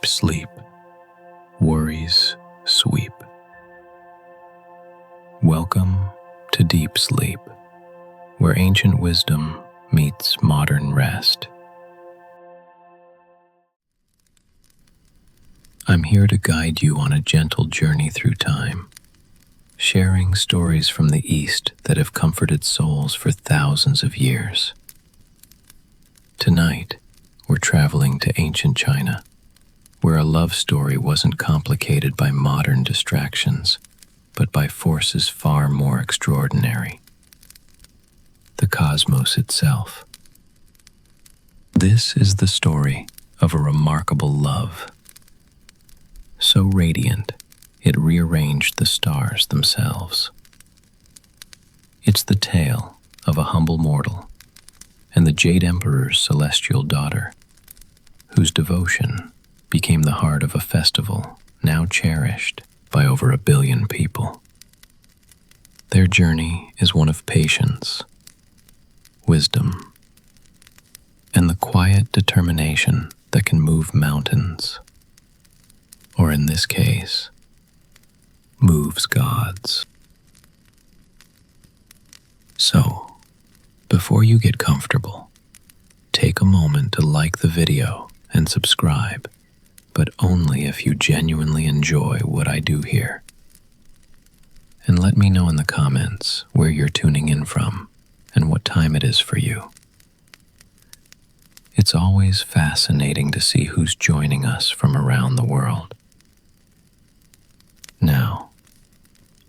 deep sleep, worries sweep. Welcome to deep sleep, where ancient wisdom meets modern rest. I'm here to guide you on a gentle journey through time, sharing stories from the East that have comforted souls for thousands of years. Tonight, we're traveling to ancient China, where a love story wasn't complicated by modern distractions, but by forces far more extraordinary: the cosmos itself. This is the story of a remarkable love, so radiant it rearranged the stars themselves. It's the tale of a humble mortal and the Jade Emperor's celestial daughter, whose devotion became the heart of a festival now cherished by over 1 billion people. Their journey is one of patience, wisdom, and the quiet determination that can move mountains, or in this case, moves gods. So, before you get comfortable, take a moment to like the video and subscribe, but only if you genuinely enjoy what I do here. And let me know in the comments where you're tuning in from and what time it is for you. It's always fascinating to see who's joining us from around the world. Now,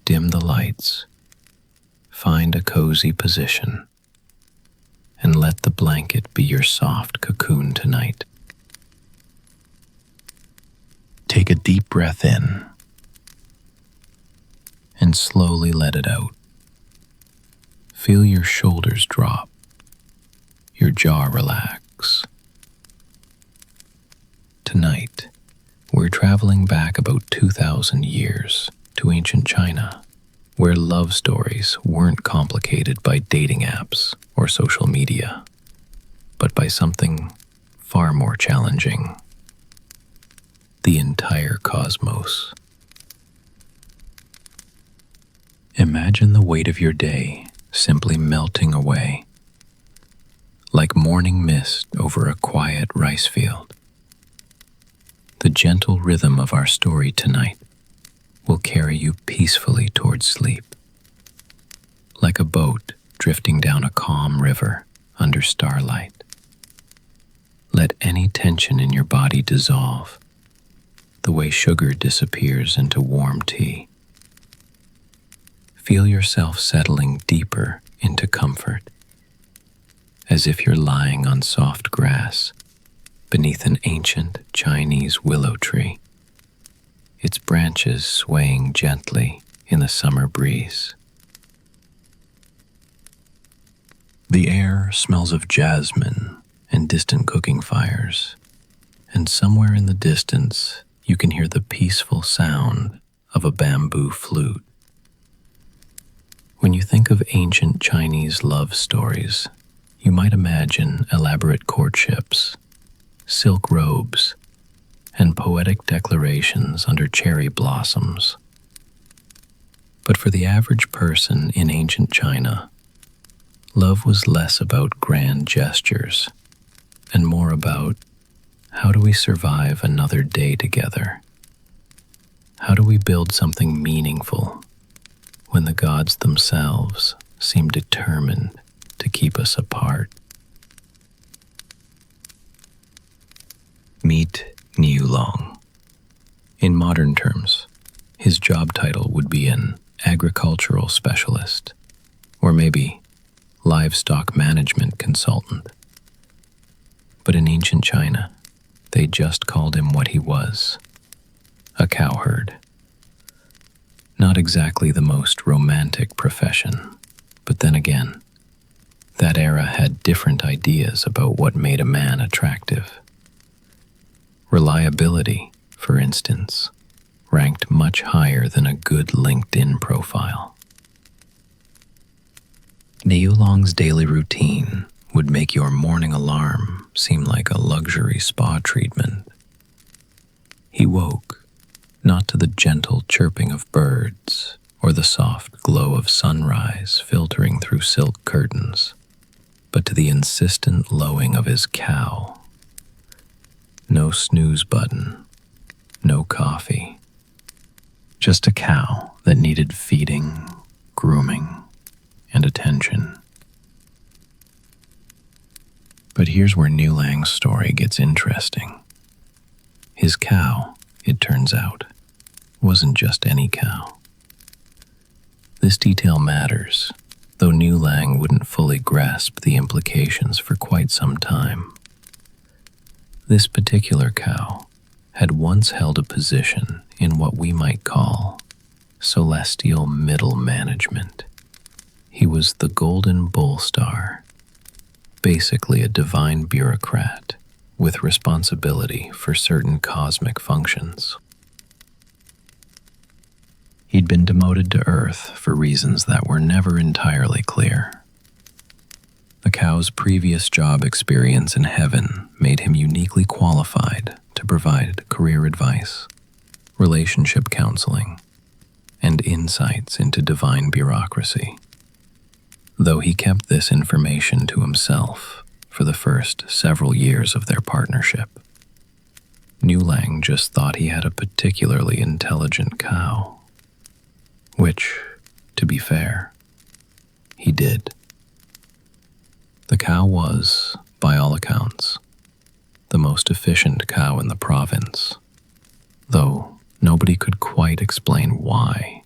dim the lights, find a cozy position, and let the blanket be your soft cocoon tonight. Take a deep breath in and slowly let it out. Feel your shoulders drop, your jaw relax. Tonight, we're traveling back about 2,000 years to ancient China, where love stories weren't complicated by dating apps or social media, but by something far more challenging: the entire cosmos. Imagine the weight of your day simply melting away, like morning mist over a quiet rice field. The gentle rhythm of our story tonight will carry you peacefully towards sleep, like a boat drifting down a calm river under starlight. Let any tension in your body dissolve, the way sugar disappears into warm tea. Feel yourself settling deeper into comfort, as if you're lying on soft grass beneath an ancient Chinese willow tree, its branches swaying gently in the summer breeze. The air smells of jasmine and distant cooking fires, and somewhere in the distance you can hear the peaceful sound of a bamboo flute. When you think of ancient Chinese love stories, you might imagine elaborate courtships, silk robes, and poetic declarations under cherry blossoms. But for the average person in ancient China, love was less about grand gestures and more about: how do we survive another day together? How do we build something meaningful when the gods themselves seem determined to keep us apart? Meet Niulang. In modern terms, his job title would be an agricultural specialist, or maybe livestock management consultant. But in ancient China, they just called him what he was: a cowherd. Not exactly the most romantic profession, but then again, that era had different ideas about what made a man attractive. Reliability, for instance, ranked much higher than a good LinkedIn profile. Niulang's daily routine would make your morning alarm seem like a luxury spa treatment. He woke, not to the gentle chirping of birds or the soft glow of sunrise filtering through silk curtains, but to the insistent lowing of his cow. No snooze button, no coffee, just a cow that needed feeding, grooming, and attention. But here's where Niulang's story gets interesting. His cow, it turns out, wasn't just any cow. This detail matters, though Niulang wouldn't fully grasp the implications for quite some time. This particular cow had once held a position in what we might call celestial middle management. He was the golden bull star, basically a divine bureaucrat with responsibility for certain cosmic functions. He'd been demoted to Earth for reasons that were never entirely clear. The cow's previous job experience in heaven made him uniquely qualified to provide career advice, relationship counseling, and insights into divine bureaucracy. Though he kept this information to himself for the first several years of their partnership, Niulang just thought he had a particularly intelligent cow. Which, to be fair, he did. The cow was, by all accounts, the most efficient cow in the province, though nobody could quite explain why.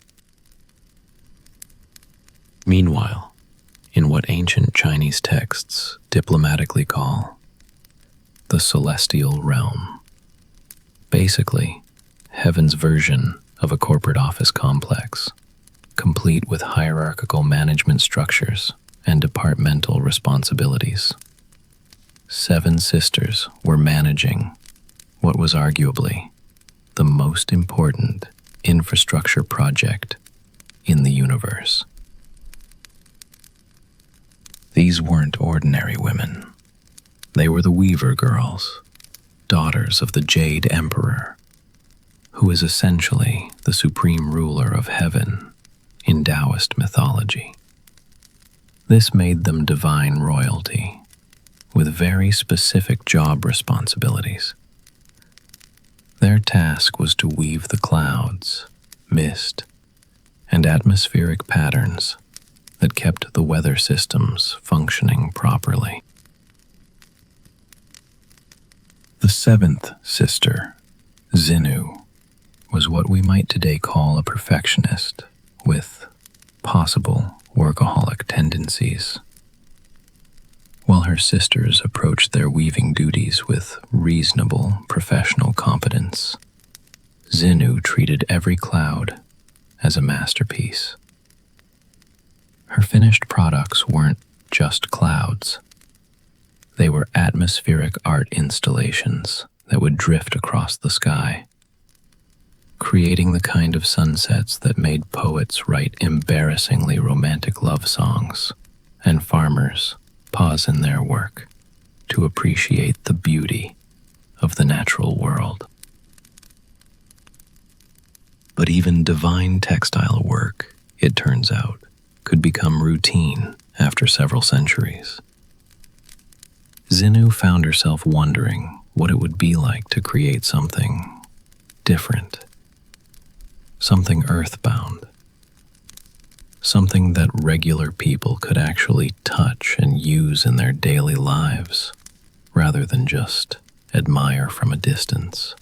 Meanwhile, in what ancient Chinese texts diplomatically call the celestial realm, basically heaven's version of a corporate office complex, complete with hierarchical management structures and departmental responsibilities. 7 sisters were managing what was arguably the most important infrastructure project in the universe. These weren't ordinary women. They were the Weaver girls, daughters of the Jade Emperor, who is essentially the supreme ruler of heaven in Taoist mythology. This made them divine royalty, with very specific job responsibilities. Their task was to weave the clouds, mist, and atmospheric patterns that kept the weather systems functioning properly. The 7th sister, Zhinü, was what we might today call a perfectionist with possible workaholic tendencies. While her sisters approached their weaving duties with reasonable professional competence, Zhinü treated every cloud as a masterpiece. Her finished products weren't just clouds. They were atmospheric art installations that would drift across the sky, creating the kind of sunsets that made poets write embarrassingly romantic love songs and farmers pause in their work to appreciate the beauty of the natural world. But even divine textile work, it turns out, could become routine after several centuries. Zhinü found herself wondering what it would be like to create something different, something earthbound, something that regular people could actually touch and use in their daily lives, rather than just admire from a distance.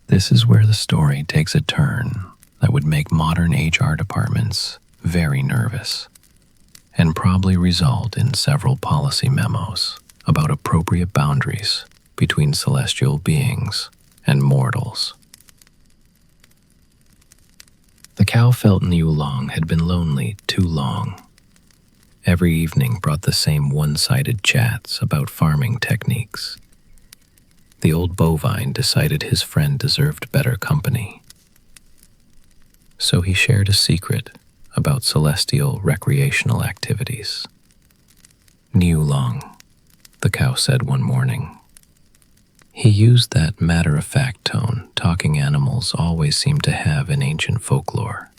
This is where the story takes a turn that would make modern HR departments very nervous, and probably result in several policy memos about appropriate boundaries between celestial beings and mortals. The cow felt Niulang had been lonely too long. Every evening brought the same one-sided chats about farming techniques. The old bovine decided his friend deserved better company. So he shared a secret about celestial recreational activities. "Niulang," the cow said one morning. He used that matter-of-fact tone talking animals always seem to have in ancient folklore.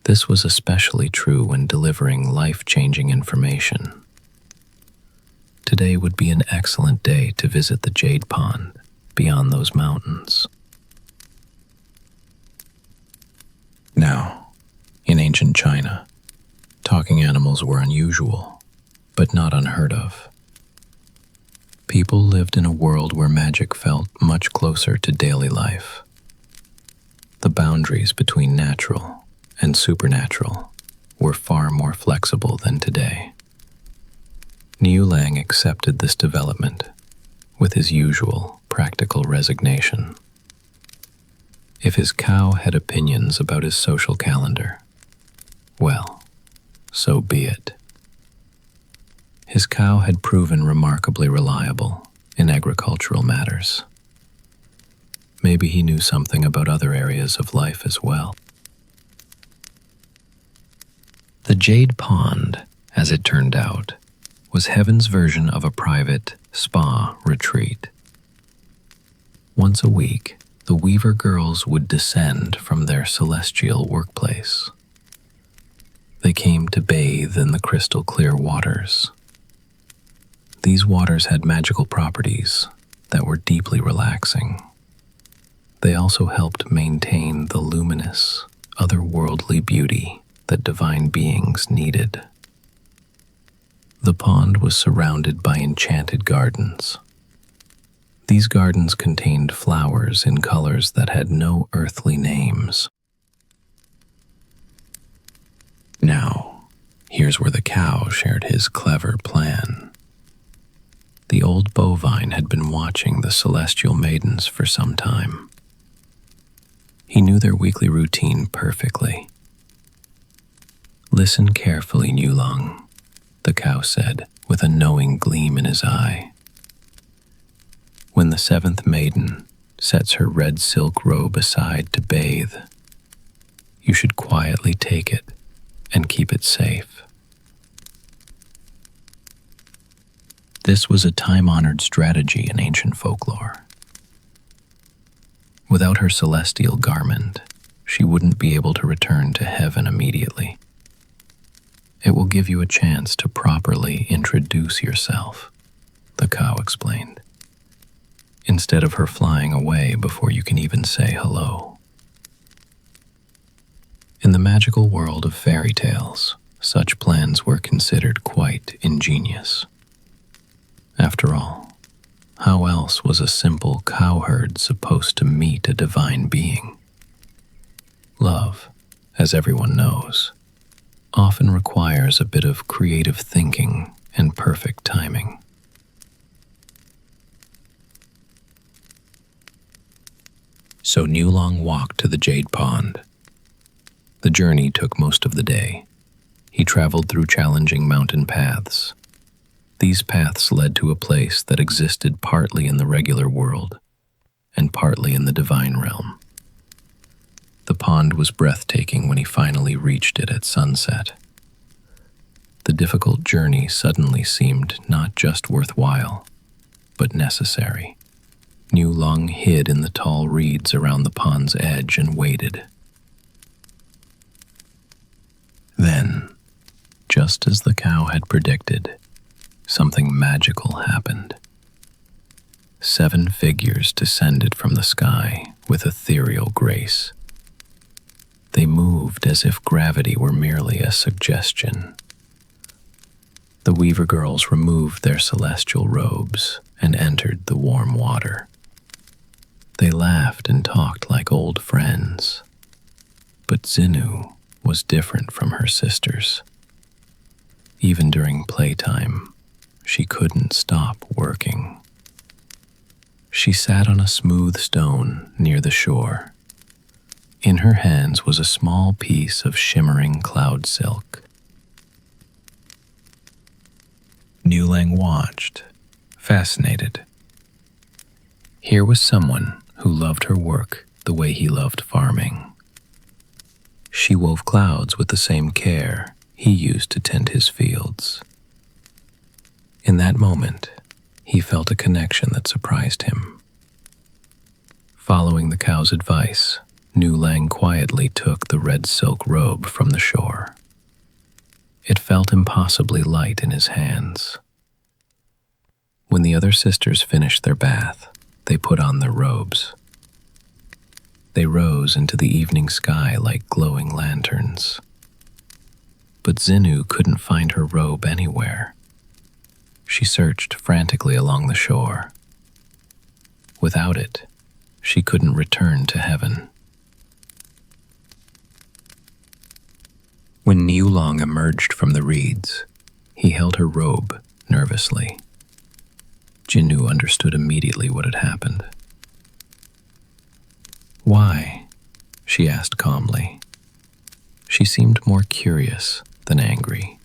This was especially true when delivering life-changing information. Today would be an excellent day to visit the Jade Pond beyond those mountains. Now, in ancient China, talking animals were unusual, but not unheard of. People lived in a world where magic felt much closer to daily life. The boundaries between natural and supernatural were far more flexible than today. Niulang accepted this development with his usual practical resignation. If his cow had opinions about his social calendar, well, so be it. His cow had proven remarkably reliable in agricultural matters. Maybe he knew something about other areas of life as well. The Jade Pond, as it turned out, was heaven's version of a private spa retreat. Once a week, the Weaver girls would descend from their celestial workplace. They came to bathe in the crystal-clear waters. These waters had magical properties that were deeply relaxing. They also helped maintain the luminous, otherworldly beauty that divine beings needed. The pond was surrounded by enchanted gardens. These gardens contained flowers in colors that had no earthly names. Now, here's where the cow shared his clever plan. The old bovine had been watching the celestial maidens for some time. He knew their weekly routine perfectly. "Listen carefully, Niulang," the cow said, with a knowing gleam in his eye. "When the seventh maiden sets her red silk robe aside to bathe, you should quietly take it and keep it safe." This was a time-honored strategy in ancient folklore. Without her celestial garment, she wouldn't be able to return to heaven immediately. "It will give you a chance to properly introduce yourself," the cow explained, instead of her flying away before you can even say hello. In the magical world of fairy tales, such plans were considered quite ingenious. After all, how else was a simple cowherd supposed to meet a divine being? Love, as everyone knows, often requires a bit of creative thinking and perfect timing. So Niulang walked to the Jade Pond. The journey took most of the day. He traveled through challenging mountain paths. These paths led to a place that existed partly in the regular world and partly in the divine realm. The pond was breathtaking when he finally reached it at sunset. The difficult journey suddenly seemed not just worthwhile, but necessary. Niulang hid in the tall reeds around the pond's edge and waited. Then, just as the cow had predicted, something magical happened. 7 figures descended from the sky with ethereal grace. They moved as if gravity were merely a suggestion. The Weaver girls removed their celestial robes and entered the warm water. They laughed and talked like old friends. But Zhinü was different from her sisters. Even during playtime, she couldn't stop working. She sat on a smooth stone near the shore. In her hands was a small piece of shimmering cloud silk. Niulang watched, fascinated. Here was someone who loved her work the way he loved farming. She wove clouds with the same care he used to tend his fields. In that moment, he felt a connection that surprised him. Following the cow's advice, Niulang quietly took the red silk robe from the shore. It felt impossibly light in his hands. When the other sisters finished their bath, they put on their robes. They rose into the evening sky like glowing lanterns. But Zhinü couldn't find her robe anywhere. She searched frantically along the shore. Without it, she couldn't return to heaven. When Niulang emerged from the reeds, he held her robe nervously. Zhinü understood immediately what had happened. "Why?" she asked calmly. She seemed more curious than angry.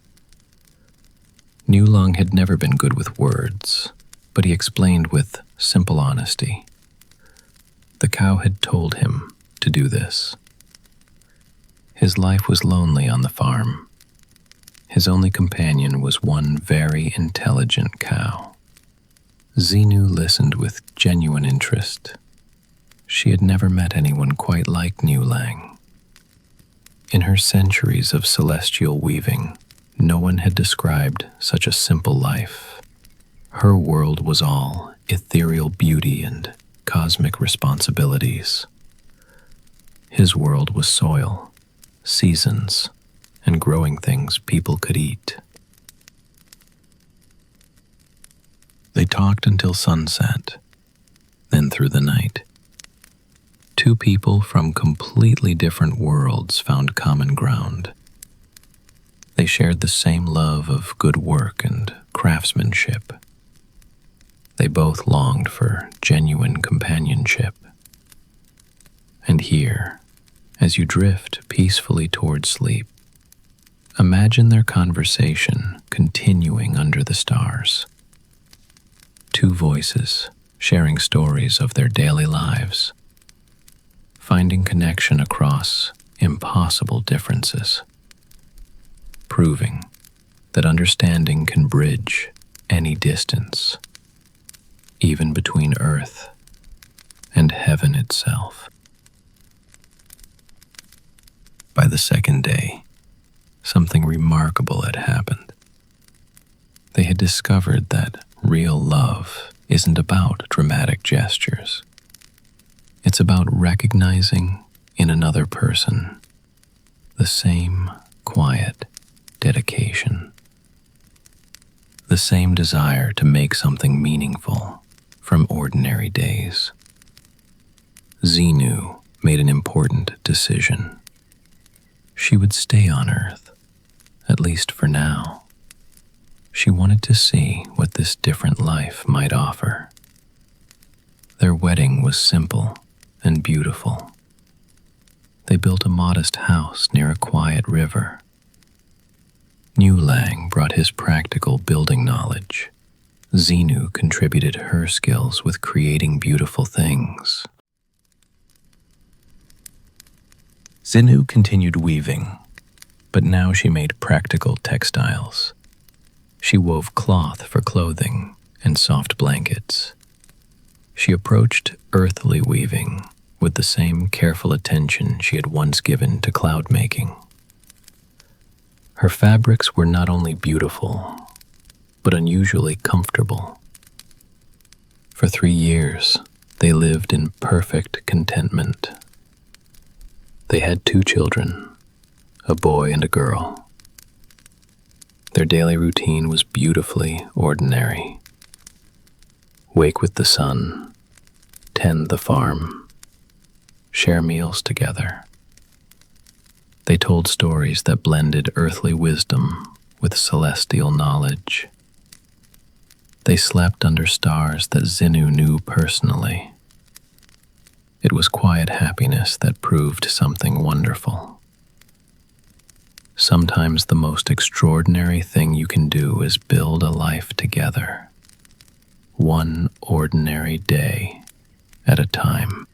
Niulang had never been good with words, but he explained with simple honesty. The cow had told him to do this. His life was lonely on the farm. His only companion was one very intelligent cow. Zhinü listened with genuine interest. She had never met anyone quite like Niulang. In her centuries of celestial weaving, no one had described such a simple life. Her world was all ethereal beauty and cosmic responsibilities. His world was soil, seasons, and growing things people could eat. They talked until sunset, then through the night. Two people from completely different worlds found common ground. They shared the same love of good work and craftsmanship. They both longed for genuine companionship. And here, as you drift peacefully toward sleep, imagine their conversation continuing under the stars. Two voices sharing stories of their daily lives, finding connection across impossible differences, proving that understanding can bridge any distance, even between earth and heaven itself. By the second day, something remarkable had happened. They had discovered that real love isn't about dramatic gestures. It's about recognizing in another person the same quiet dedication, the same desire to make something meaningful from ordinary days. Zhinü made an important decision. She would stay on Earth, at least for now. She wanted to see what this different life might offer. Their wedding was simple and beautiful. They built a modest house near a quiet river. Niulang brought his practical building knowledge. Zhinü contributed her skills with creating beautiful things. Zhinü continued weaving, but now she made practical textiles. She wove cloth for clothing and soft blankets. She approached earthly weaving with the same careful attention she had once given to cloud making. Her fabrics were not only beautiful, but unusually comfortable. For 3 years, they lived in perfect contentment. They had 2 children, a boy and a girl. Their daily routine was beautifully ordinary. Wake with the sun, tend the farm, share meals together. They told stories that blended earthly wisdom with celestial knowledge. They slept under stars that Zhinü knew personally. It was quiet happiness that proved something wonderful. Sometimes the most extraordinary thing you can do is build a life together, one ordinary day at a time.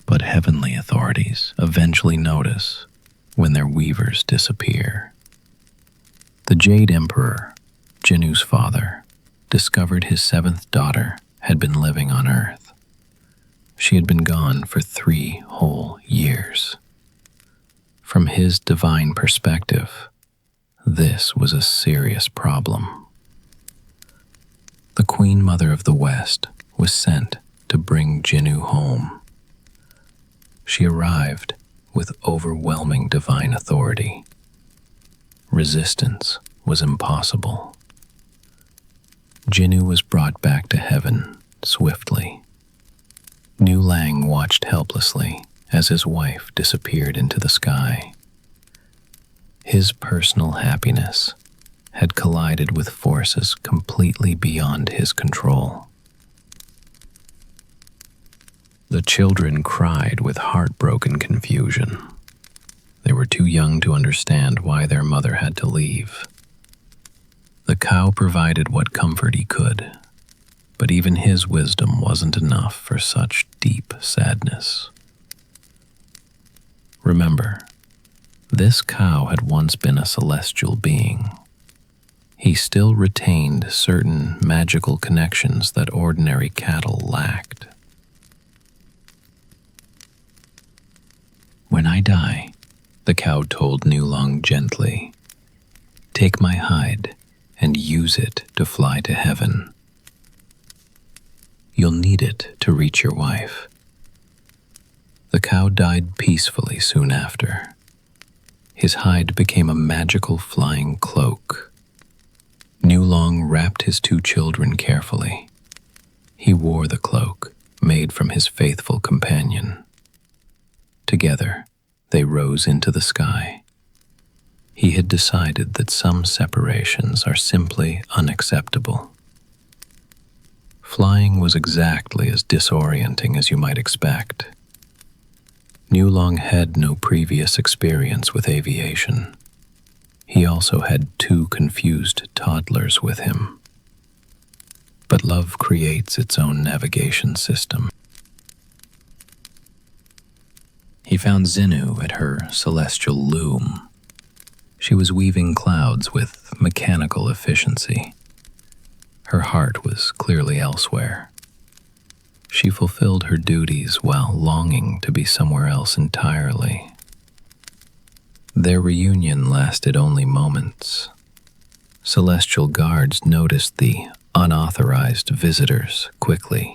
But heavenly authorities eventually notice when their weavers disappear. The Jade Emperor, Zhinü's father, discovered his seventh daughter had been living on Earth. She had been gone for 3 whole years. From his divine perspective, this was a serious problem. The Queen Mother of the West was sent to bring Zhinü home. She arrived with overwhelming divine authority. Resistance was impossible. Zhinü was brought back to heaven swiftly. Niulang watched helplessly as his wife disappeared into the sky. His personal happiness had collided with forces completely beyond his control. The children cried with heartbroken confusion. They were too young to understand why their mother had to leave. The cow provided what comfort he could, but even his wisdom wasn't enough for such deep sadness. Remember, this cow had once been a celestial being. He still retained certain magical connections that ordinary cattle lacked. "When I die," the cow told Niulang gently, "take my hide and use it to fly to heaven. You'll need it to reach your wife." The cow died peacefully soon after. His hide became a magical flying cloak. Niulang wrapped his 2 children carefully. He wore the cloak, made from his faithful companion. Together, they rose into the sky. He had decided that some separations are simply unacceptable. Flying was exactly as disorienting as you might expect. Niulang had no previous experience with aviation. He also had 2 confused toddlers with him. But love creates its own navigation system. He found Zhinü at her celestial loom. She was weaving clouds with mechanical efficiency. Her heart was clearly elsewhere. She fulfilled her duties while longing to be somewhere else entirely. Their reunion lasted only moments. Celestial guards noticed the unauthorized visitors quickly.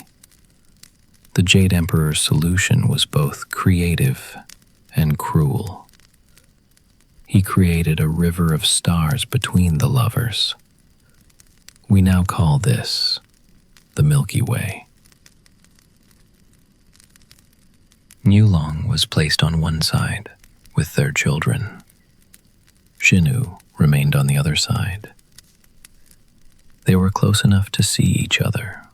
The Jade Emperor's solution was both creative and cruel. He created a river of stars between the lovers. We now call this the Milky Way. Niulang was placed on one side with their children. Zhinü remained on the other side. They were close enough to see each other,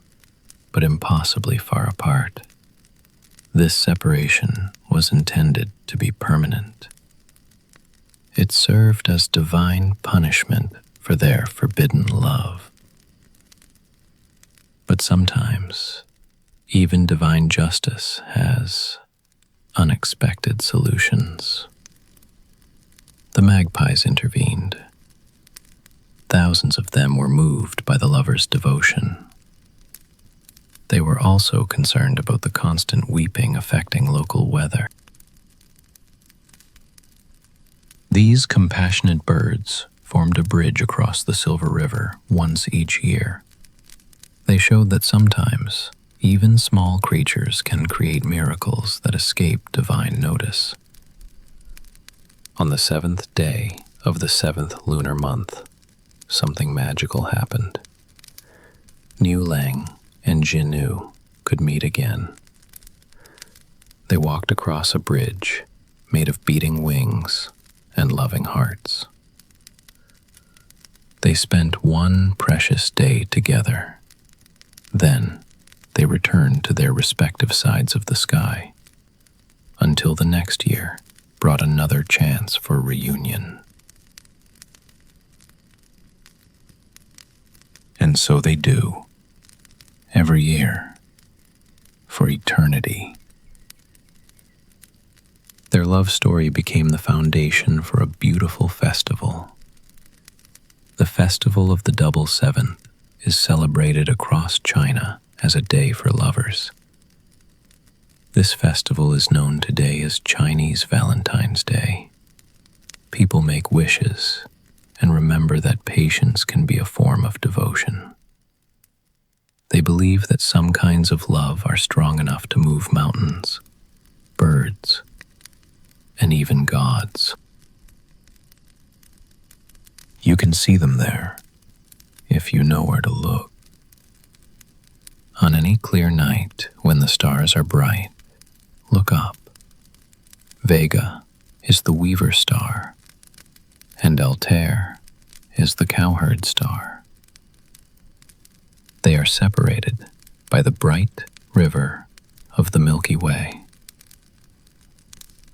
but impossibly far apart. This separation was intended to be permanent. It served as divine punishment for their forbidden love. But sometimes, even divine justice has unexpected solutions. The magpies intervened. Thousands of them were moved by the lovers' devotion. They were also concerned about the constant weeping affecting local weather. These compassionate birds formed a bridge across the Silver River once each year. They showed that sometimes even small creatures can create miracles that escape divine notice. On the 7th day of the 7th lunar month, something magical happened. Niulang and Zhinü could meet again. They walked across a bridge made of beating wings and loving hearts. They spent one precious day together. Then they returned to their respective sides of the sky, until the next year brought another chance for reunion. And so they do, every year, for eternity. Their love story became the foundation for a beautiful festival, the Festival of the Double Seventh, is celebrated across China as a day for lovers. This festival is known today as Chinese Valentine's Day. People make wishes and remember that patience can be a form of devotion. They believe that some kinds of love are strong enough to move mountains, birds, and even gods. You can see them there if you know where to look. On any clear night when the stars are bright, look up. Vega is the Weaver star, and Altair is the Cowherd star. They are separated by the bright river of the Milky Way.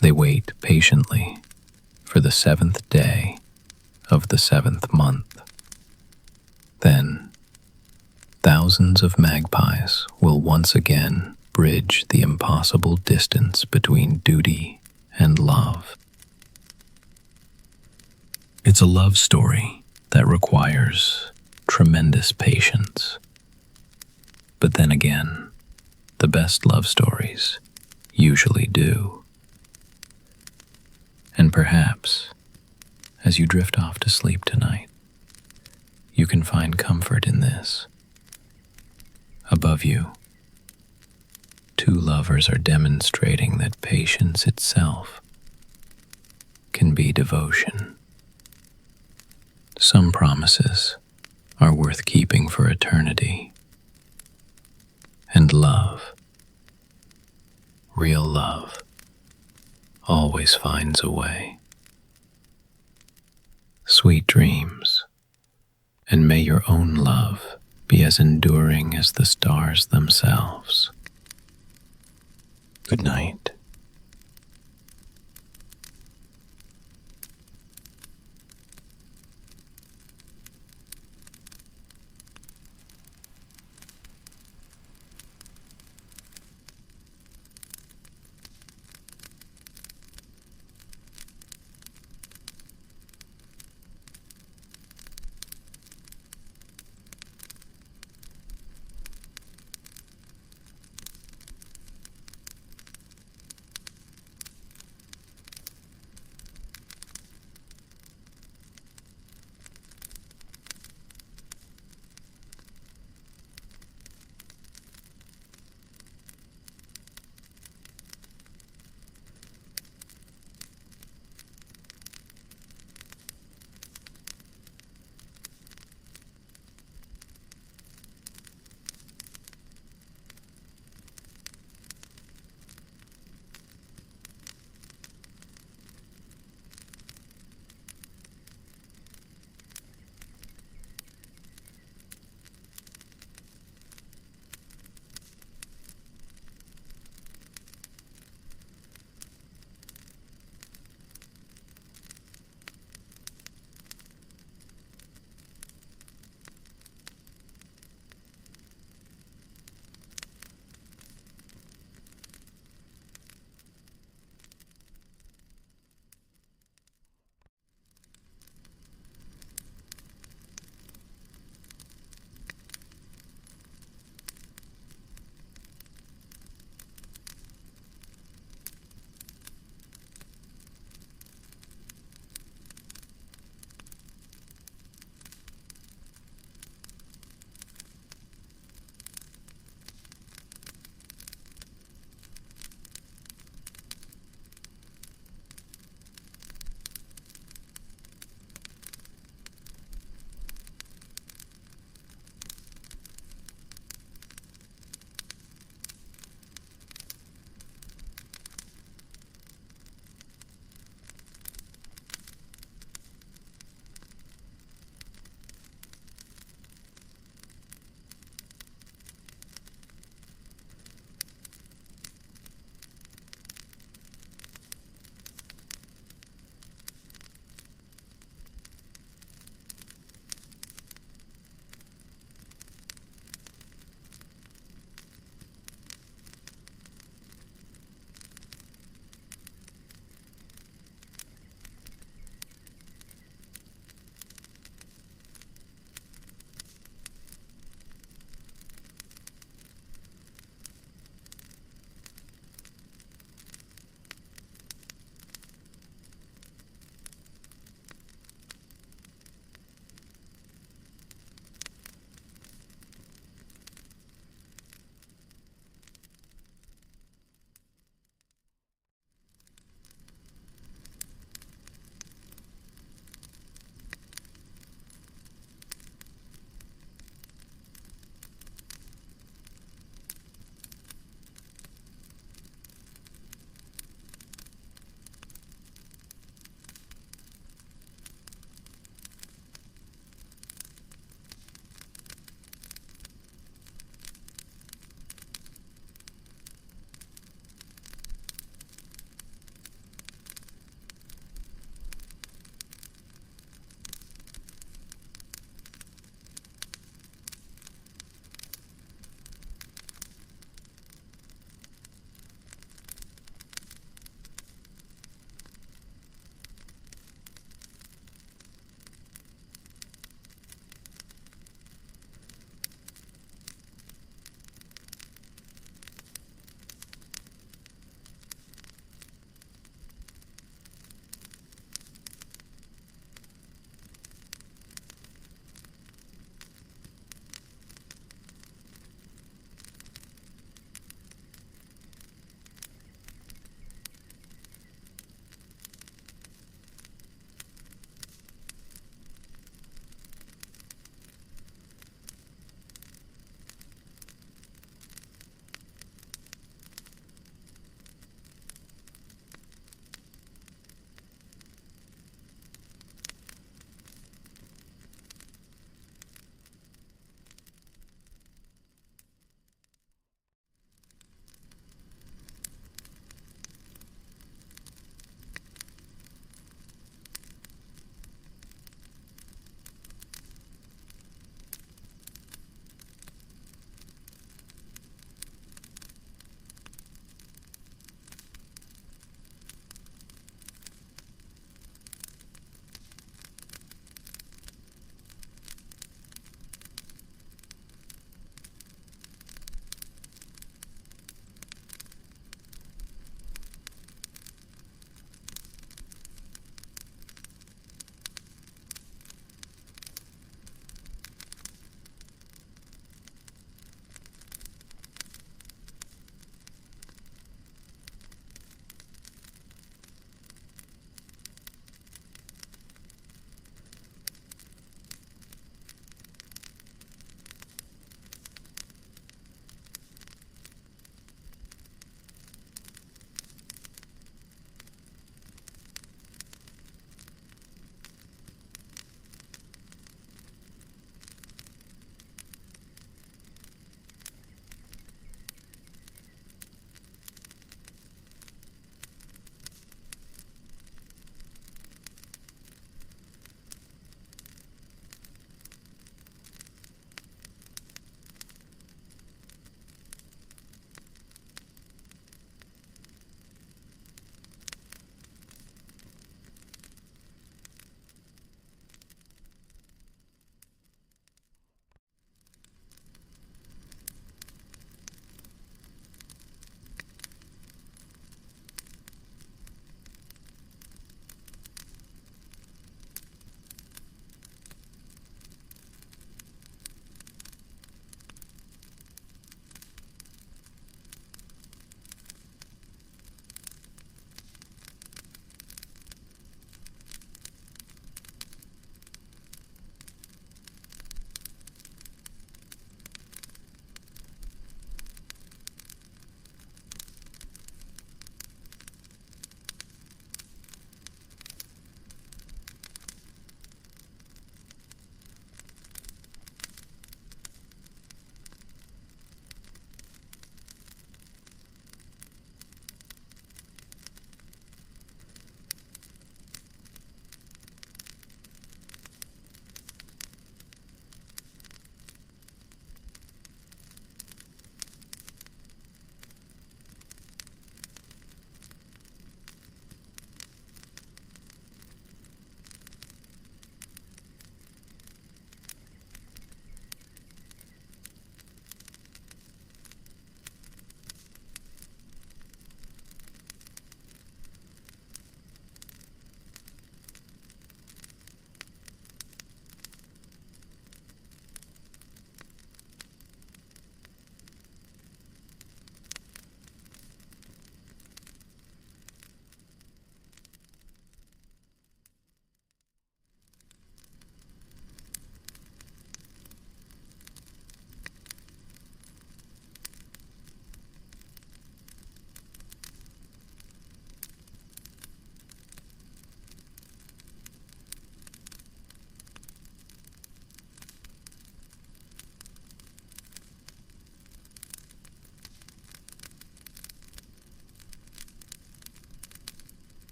They wait patiently for the 7th day of the 7th month. Then, thousands of magpies will once again bridge the impossible distance between duty and love. It's a love story that requires tremendous patience. But then again, the best love stories usually do. And perhaps, as you drift off to sleep tonight, you can find comfort in this. Above you, two lovers are demonstrating that patience itself can be devotion. Some promises are worth keeping for eternity. And love, real love, always finds a way. Sweet dreams, and may your own love be as enduring as the stars themselves. Good night.